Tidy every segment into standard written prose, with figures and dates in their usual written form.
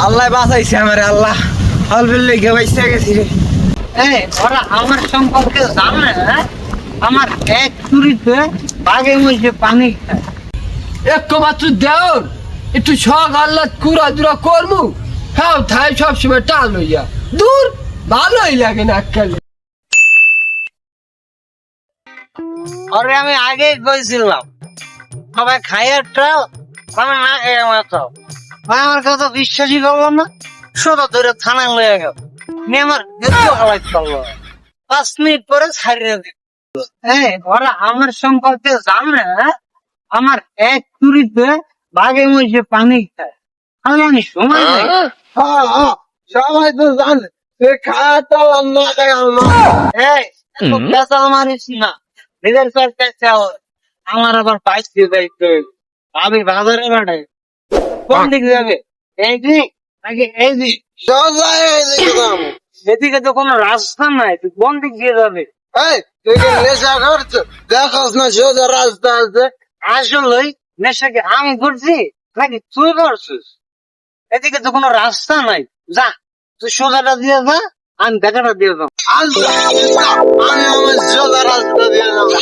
আল্লাহ বাঁচাইছে আমারে, আল্লাহ হলবিল লেগে বাইসে গেছি রে। এই ওরা আমার সম্পর্কে জানে না? আমার এক চুরিতে বাঘে মধ্যে পানি খায়। এক মাত্র দেওর একটু শখ আল্লাহ কুড়া দুরা করমু, হ্যাঁ তাই সবসময় টাল হইয়া দূর ভালোই লাগে না এককালে। ওরে আমি আগেই কইছিলাম সবাই খাইয়ার ট্রাল আমি না খাই আমার ট্রাল। আমার কথা বিশ্বাসই করবো না, সোজা ধরে থানায় লয়ে গেল নিয়ে আমার হালাই চললো। 5 মিনিট পরে ছাড়িয়ে দিল। হ্যাঁ ওরা আমার সম্পর্কে জানে না? আমার এক চুরিতে বাঘে মধ্যে পানি খায়। আমি সময় নেই। সবাই তো জানে খাওয়া তো না খাই এই পেঁচাল মারিস না, নিজের পেঁচা। আমার আবার পাইছি যাইতে আমি বাজারে বাড়াই। কোন দিক যাবে? এই দিক নাকি এই দিক? এদিকে তো কোনো রাস্তা নাই, তুই কোন দিক দিয়ে যাবে? নেশা করছো দেখোস না সোজা রাস্তা আছে। আসলে নেশাকে আমি করছি নাকি তুই করছিস? এদিকে তো কোনো রাস্তা নাই, যা তুই সোজাটা দিয়ে যা, আমি দেখাটা দিয়ে যাবো। আমি আমার সোজা রাস্তা দিয়ে যাবো।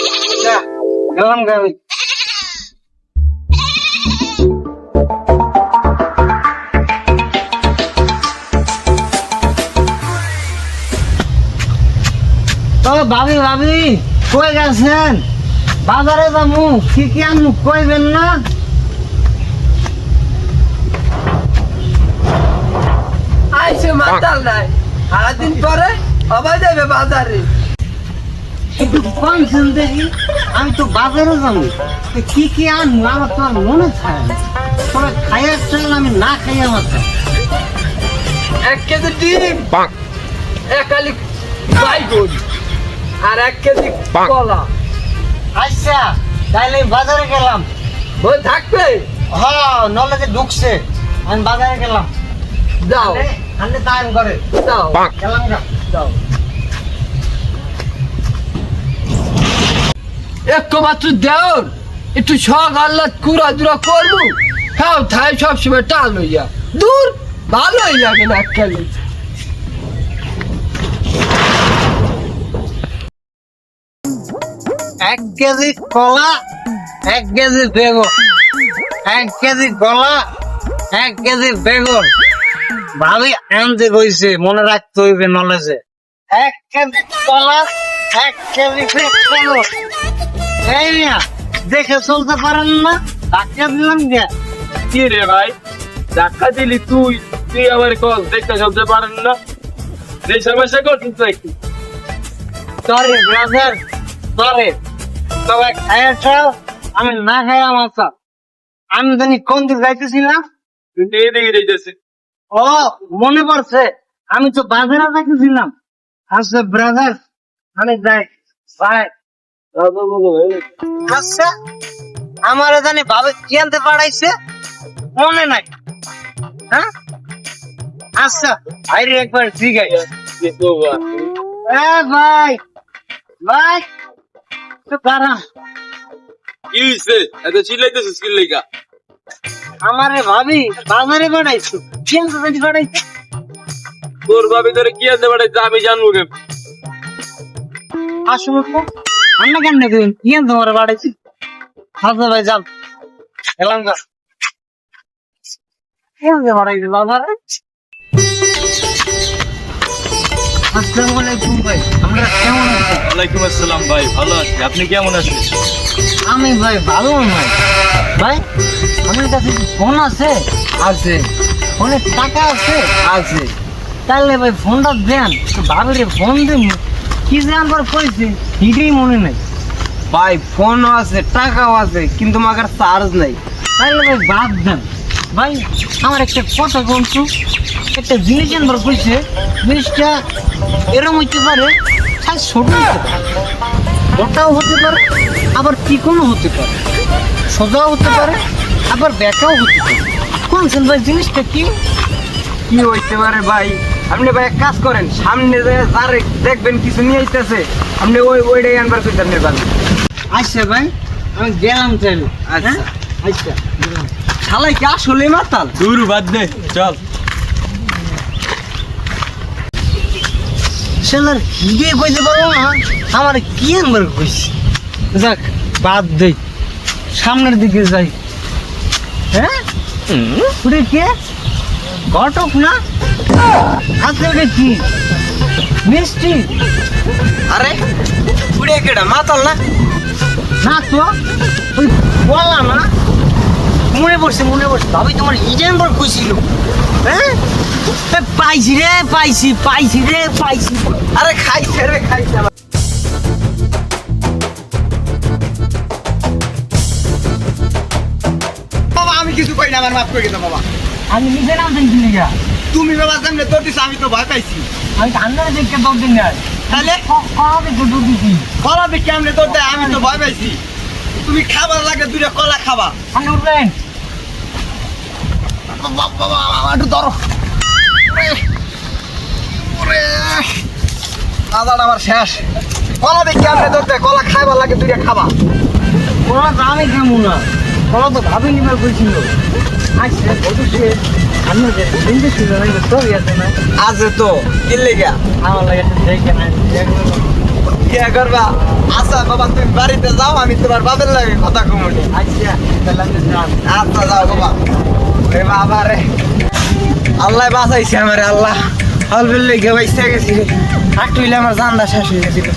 যা, গেলাম গাড়ি। তবে ভাবি ভাবি কই গেছেন? বাজারে যাবো, কি কি আনবো কইবেন না? আইসে মাতাল নাই, সারাদিন পরে আবার যাবে বাজারে। একটু কমছেন দেখি, আমি তো বাজারে যাবো, তো কি কি আনবো আমার তো আর মনে থাকে না। তবে খাইয়ার চাল আমি না খাইয়া মাথা। 1 কেজি ডিম, 1 আলি বাইগুন আর 1 কেজি কলা। আচ্ছা তাইলে বাজারে গেলাম। ওই থাকবে? হ্যাঁ নলেজে ঢুকছে, আমি বাজারে গেলাম। যাও আনলে টাইম করে যাও গেলাম গা। যাও। এক মাত্র দেওর একটু শখ আল্লাহ কুড়া দুরা করবো, হ্যাঁ তাই সবসময় টাল হইয়া দূর ভালোই লাগে না এককালে। 1 কেজি কলা, 1 কেজি বেগুন, 1 কেজি কলা, 1 কেজি বেগুন। ভাবি আনতে কইছে, মনে রাখতে হইবে নলেজে। 1 কেজি কলা, 1 কেজি বেগুন। এই মিয়া দেখে চলতে পারেন না? ধাক্কা দিলাম গে। কি রে ভাই, ধাক্কা দিলি তুই? তুই আবার কল দেখতে চলতে পারেন না? এই সমস্যা করছিস নাকি? Sorry brother, sorry. তবে খাইয়ার চাল আমি না খাইয়া মাথা। আমি জানি কোন দিক যাইতেছিলাম। তুই এদিকে যাইতেছিস। ও মনে পড়ছে, আমি তো বাজারে যাইতেছিলাম। আচ্ছা ব্রাদার আমি যাই। বাই। আচ্ছা আমার জানি ভাবে কি আনতে পাঠাইছে মনে নাই। হ্যাঁ আচ্ছা আইরে একবার ঠিক আছে। ভাই ভাই তো দাঁড়া। কি হইছে? এত চিল্লাইতেছিস কি লাগা? আমারে ভাবি বাজারে পাঠাইছো, কি আনতে জানি পাঠাইছে? তোর ভাবি তোরে কি আনতে পাঠাইছে আমি জানবো কেন? আসলে তো আমরা কেন দেখবেন কি আনতে আমার পাঠাইছি? আচ্ছা ভাই যান এলাম গা। কি আনতে পাঠাইছে বাজারে? আসসালামু আলাইকুম ভাই, আমরা কেমন আছি? ওয়ালাইকুম আসসালাম ভাই, ভালো আছি। আপনি কেমন আছেন? আমি ভাই ভালো নাই। ভাই আমার কাছে কি ফোন আছে? আছে ফোনে টাকা আছে? আছে। তাহলে ভাই ফোনটা দেন, ভাবিরে ফোন দিন। কি যে আনবার কইছি ঠিকই মনে নাই। ভাই ফোনও আছে টাকাও আছে কিন্তু মাগার চার্জ নাই। তাহলে ভাই বাদ দেন। ভাই আমার একটা কথা বলছো, একটা জিনিস আনবার কইছে, জিনিসটা এরম হইতে পারে, সাইজ ছোট হতে পারে, ওটাও হতে পারে, আবার চিকনও হতে পারে, সোজাও হতে পারে, আবার ব্যাকাও হতে পারে। কোনছেন ভাই জিনিসটা কি? কি হইতে পারে ভাই? আপনি ভাই এক কাজ করেন, সামনে যে যার দেখবেন কিছু নিয়ে আইতেছে, আপনি ওইটাই আনবার কইতেন ভাই। আচ্ছা ভাই আমি গেলাম তাহলে। আচ্ছা আচ্ছা গেলাম। শালাই কি আসলে মাতাল? দূর বাদ দে, চল। শালার হিগে কইতে পারবো না আমার কি আনবার কইছি যাক বাদ দেই সামনের দিকে যাই হ্যাঁ ওরে কে ঘটক না আজকে ওটা কি মিষ্টি আরে পুড়ে কেডা মাতাল না না তো ওই বলা না মনে পড়ছে ভাবি তোমার হিজেন বল কইছিল হ্যাঁ এ, পাইছি রে পাইছি আরে খাইছে রে খাইছে বাবা আমি কিছু কই না আমার মাফ করে দাও বাবা আমি নিজে নাম জানি লিগা তুমি বাবা সামনে তোর দিছ আমি তো ভয় পাইছি আমি ঠান্ডা দেখে দর দিন না তাহলে কবে দুধ দিছি কলা দেখি আমি তোর দেয় আমি তো ভয় পাইছি তুমি খাবার লাগে দুইটা কলা খাবা আমি উঠবেন বাবা একটু ধরো আদার আমার শেষ কলা দেখি আমি তোর দেয় কলা খাইবার লাগে দুইটা খাবা কোলা তো আমি খামু না কোলা তো ভাবি নিবার কইছিল আচ্ছা অবশ্যই আমি যে দিনতে ছিল না তোর ইয়াতে না আছে তো কি লেগা আমার লাগে দেখে না কি করবা আচ্ছা বাবা তুমি বাড়িতে যাও আমি তোমার বাবার লাগে কথা কমনি আচ্ছা তাহলে আমি যাম আচ্ছা যাও বাবা রে বাবা রে আল্লাহ বাঁচাইছে আমারে আল্লাহ হল বিল্লে গেছে গেছি একটু হইলে আমার জানটা শেষ হয়ে গেছিল